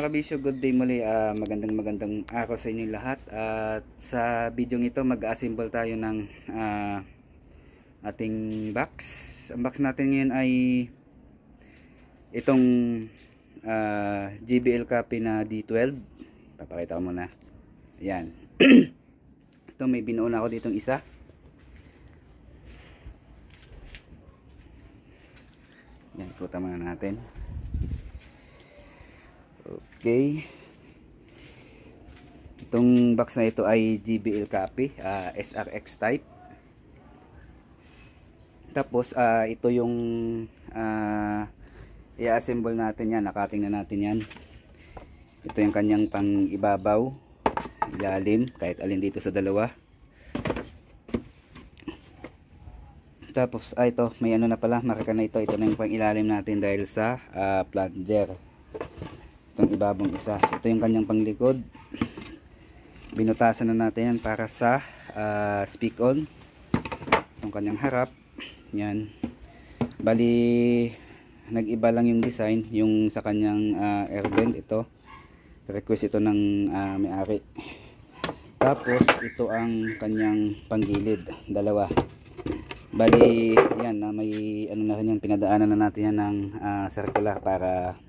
Mga kabisyo, good day muli. Magandang araw sa inyong lahat. At sa video ito mag-assemble tayo ng ating box. Ang box natin ngayon ay itong JBL copy na D12. Papakita ko muna. Ayan. Ito, may binuo na ako ditong isa. Yan, ikutan muna natin. Okay. Itong box na ito ay JBL copy, SRX type. Tapos ito yung i-assemble natin yan, nakating na natin yan. Ito yung kanyang pang ibabaw, ilalim, kahit alin dito sa dalawa. Tapos ito, may ano na pala, marka na ito. Ito na yung pang ilalim natin dahil sa plunger. Itong ibabong isa, ito yung kanyang panglikod. Binutasan na natin yan para sa speak on. Itong kanyang harap, yan. Bali nag-iba lang yung design, yung sa kanyang air vent. Ito request ito ng may-ari. Tapos ito ang kanyang panggilid, dalawa. Bali yan, may ano na rin yan, pinadaanan na natin yan ng circular para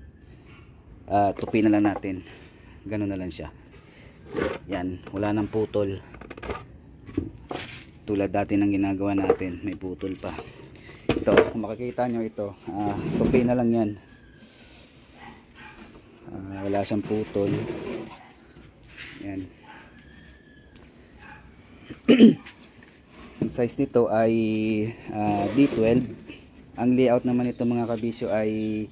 tupi na lang natin. Ganun na lang siya. Yan, wala nang putol tulad dati ng ginagawa natin, may putol pa. Ito, kung makikita nyo ito, tupi na lang yan. Wala siyang putol. Yan. Ang size nito ay D12. Ang layout naman ito mga kabisyo ay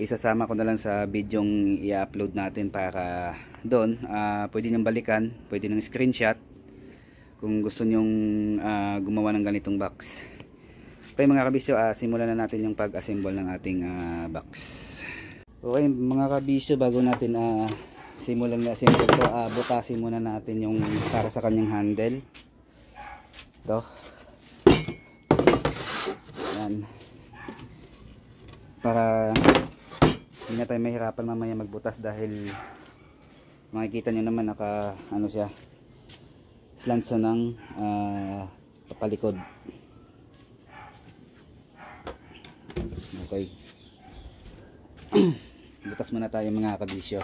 isasama ko na lang sa videong i-upload natin para doon. Pwede nyo balikan, pwede nyo screenshot kung gusto nyong gumawa ng ganitong box. Okay mga kabisyo, simulan na natin yung pag-assemble ng ating box. Okay mga kabisyo, bago natin simulan na assemble ito, butasin muna natin yung para sa kanyang handle. Ito. Yan. Para hindi na tayo mahirapan mamaya magbutas dahil makikita nyo naman naka ano siya, slant siya ng papalikod. Okay. Butas muna tayo mga kabisyo.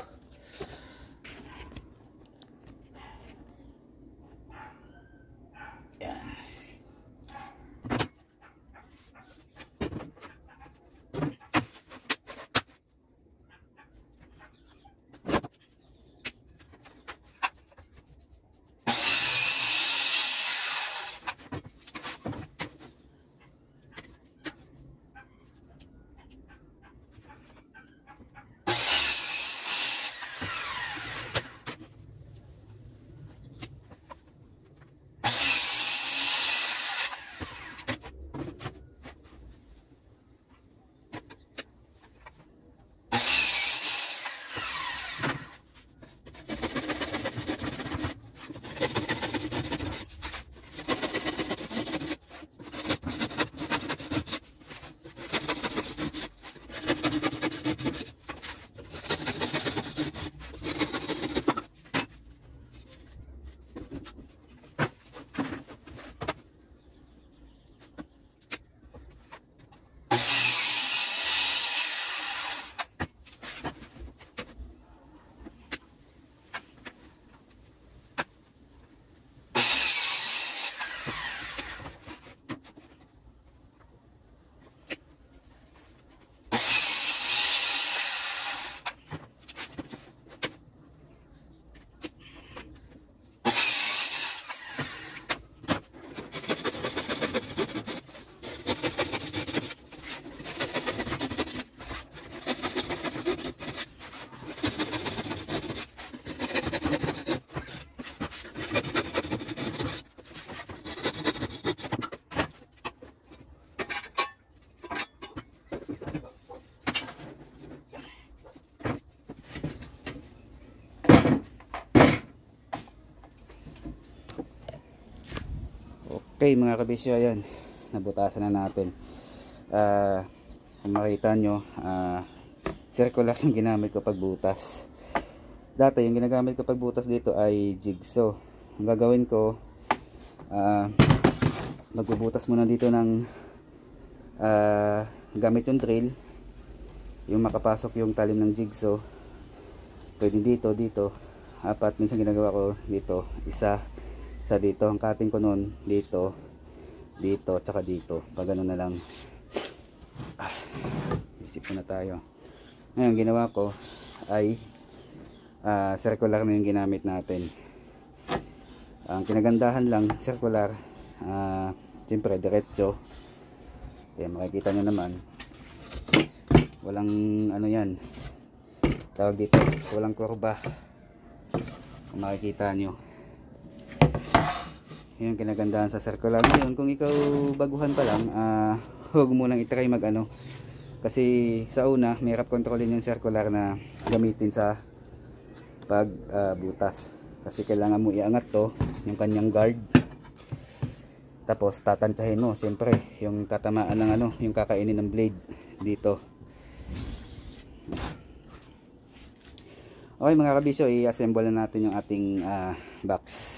Okay mga kabisyo, ayan, nabutasan na natin. Kung makita nyo, circular yung ginamit ko pagbutas. Dati yung ginagamit ko pagbutas dito ay jigsaw. Ang gagawin ko, magbubutas muna dito ng gamit yung drill, yung makapasok yung talim ng jigsaw. Pwede dito, apat. Minsan ginagawa ko dito, isa dito. Ang cutting ko noon dito, tsaka dito. Pag ganun na lang. Isip na tayo. Ngayon ginawa ko ay circular na yung ginamit natin. Ang kinagandahan lang circular, siyempre diretso. Kaya makikita nyo naman, walang ano yan, tawag dito, walang kurba. Kung makikita nyo, yun yung kinagandahan sa circular. Ngayon kung ikaw baguhan pa lang, huwag mo nang itry mag ano, kasi sa una mahirap kontrolin yung circular na gamitin sa pagbutas, kasi kailangan mo iangat to, yung kanyang guard, tapos tatantsahin mo siyempre yung tatamaan ng ano, yung kakainin ng blade dito. Okay mga kabisyo, i-assemble na natin yung ating box.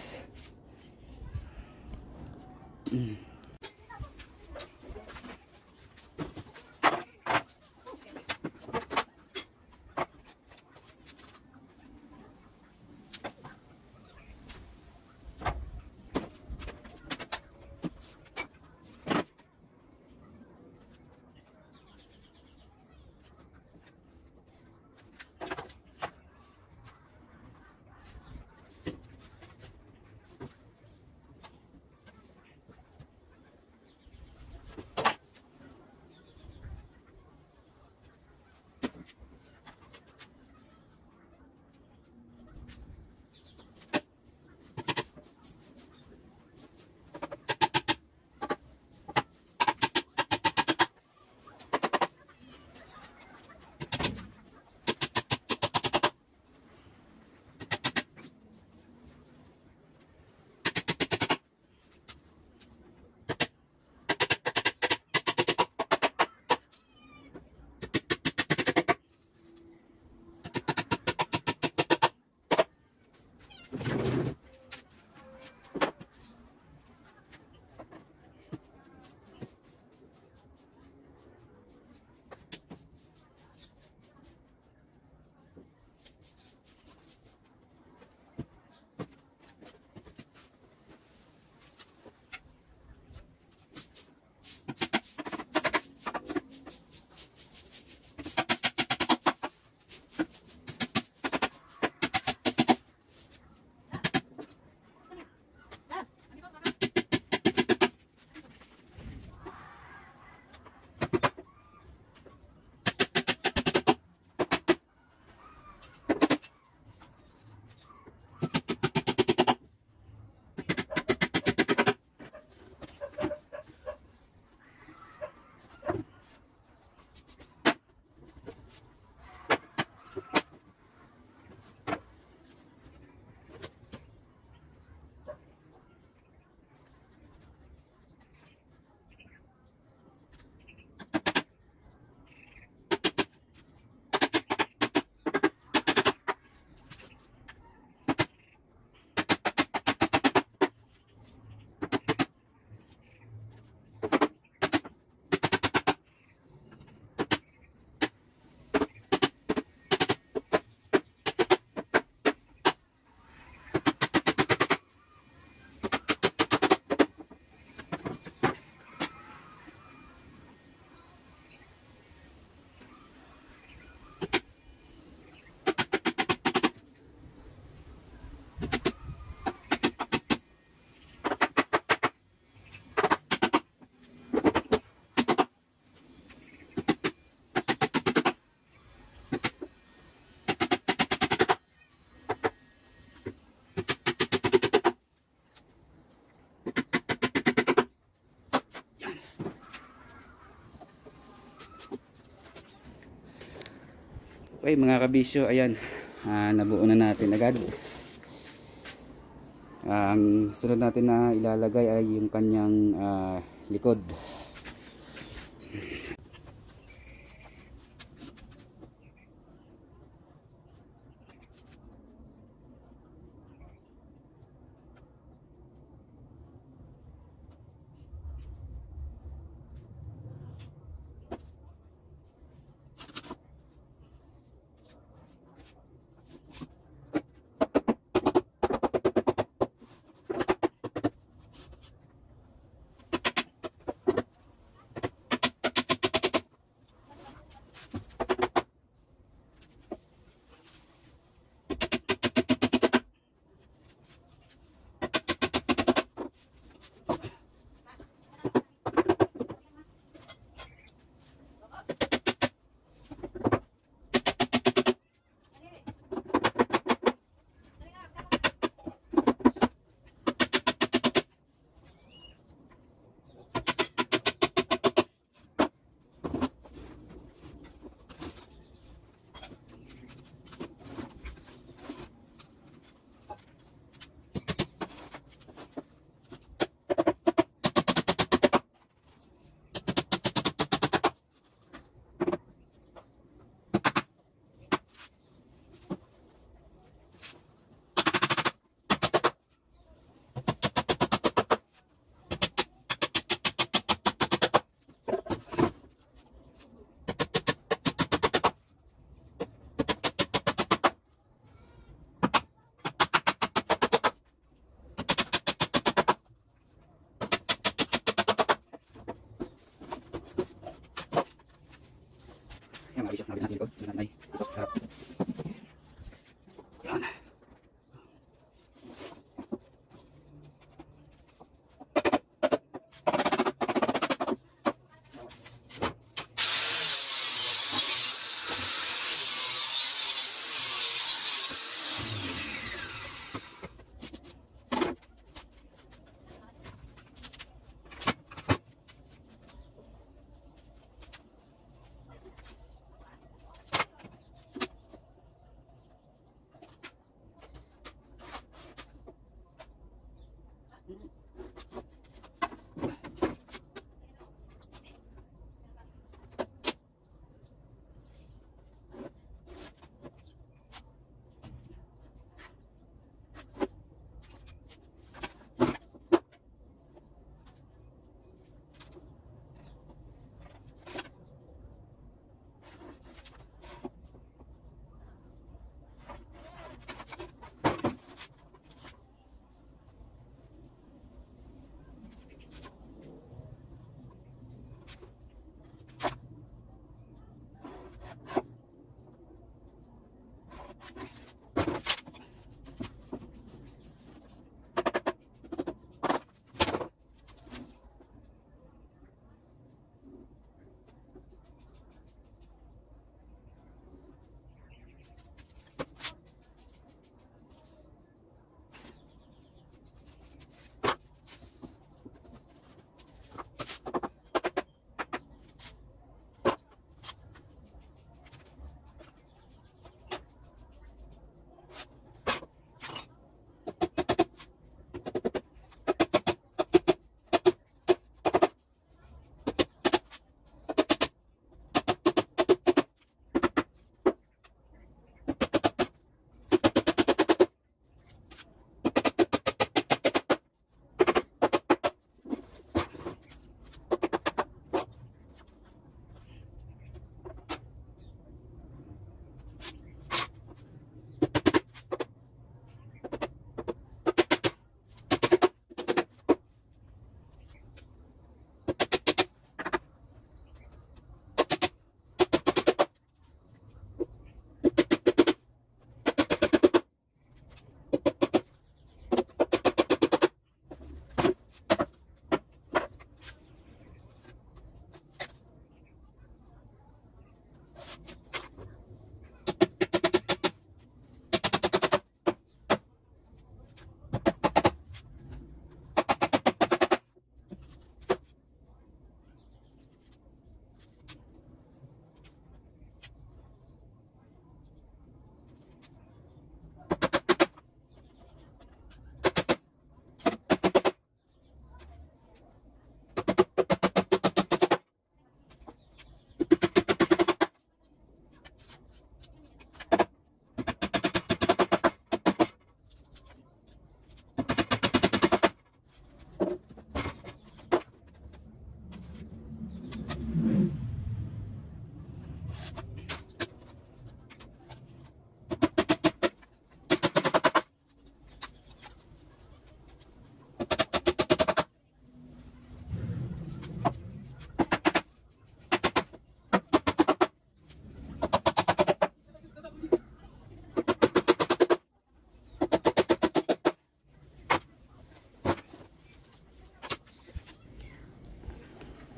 Okay mga kabisyo, ayan, nabuo na natin agad. Ang sunod natin na ilalagay ay yung kanyang likod. Kapit natin ito. Sinanay. Ito. Sarap. Yan.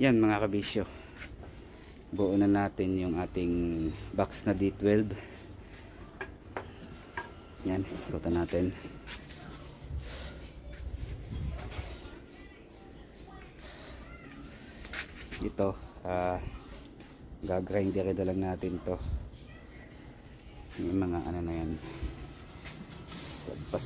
Yan mga kabisyo, buo na natin yung ating box na D12. Yan, ikutan natin. Ito gagrinder na lang natin to, yung mga ano na yan, lagpas.